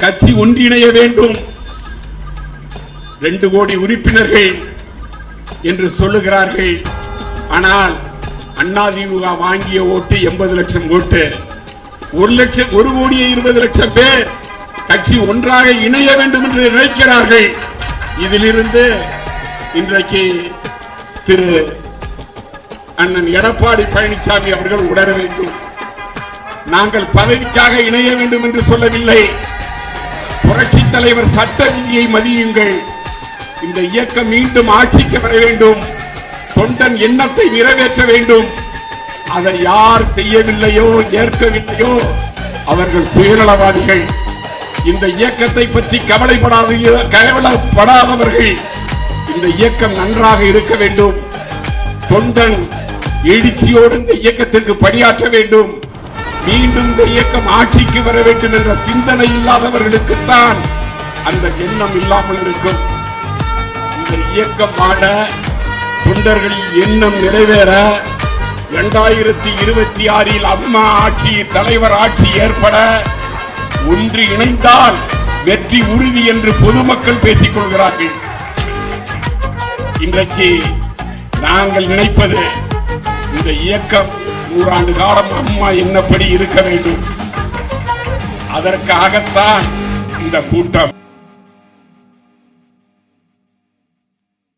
கட்சி ஒன்றிணைய வேண்டும். 2 கோடி உறுப்பினர்கள் என்று சொல்லுகிறார்கள். ஆனால் அதிமுக வாங்கிய ஓட்டு 80 லட்சம் ஓட்டு. 1 கோடியே 20 லட்சம் பேர் கட்சி ஒன்றாக இணைய வேண்டும் என்று நினைக்கிறார்கள். இதிலிருந்து இன்றைக்கு திரு அண்ணன் எடப்பாடி பழனிசாமி அவர்கள் உணர வேண்டும். நாங்கள் பதவிக்காக இணைய வேண்டும் என்று சொல்லவில்லை. புரட்சி தலைவர் சட்ட விதியை மதியுங்கள். இந்த இயக்கம் மீண்டும் ஆட்சிக்கு வர வேண்டும். தொண்டன் எண்ணத்தை நிறைவேற்ற வேண்டும். அதை யார் செய்யவில்லையோ ஏற்கவில்லையோ அவர்கள் சுயநலவாதிகள். இந்த இயக்கத்தை பற்றி கவலைப்படாதவர்கள். இந்த இயக்கம் நன்றாக இருக்க வேண்டும். தொண்டன் எழுச்சியோடு இந்த இயக்கத்திற்கு பணியாற்ற வேண்டும். மீண்டும் இந்த இயக்கம் ஆட்சிக்கு வர வேண்டும் என்ற சிந்தனை இல்லாதவர்களுக்குத்தான் அந்த எண்ணம் இல்லாமல் இருக்கும். இந்த இயக்கம் ஆட, தொண்டர்களின் எண்ணம் நிறைவேற 2026 அம்மா ஆட்சி, தலைவர் ஆட்சி ஏற்பட ஒன்று இணைந்தால் வெற்றி உறுதி என்று பொதுமக்கள் பேசிக் கொள்கிறார்கள். இன்றைக்கு நாங்கள் நினைப்பது இந்த இயக்கம் 100 ஆண்டு காலம் அம்மா என்னப்படி இருக்க வேண்டும். அதற்காகத்தான் இந்த கூட்டம்.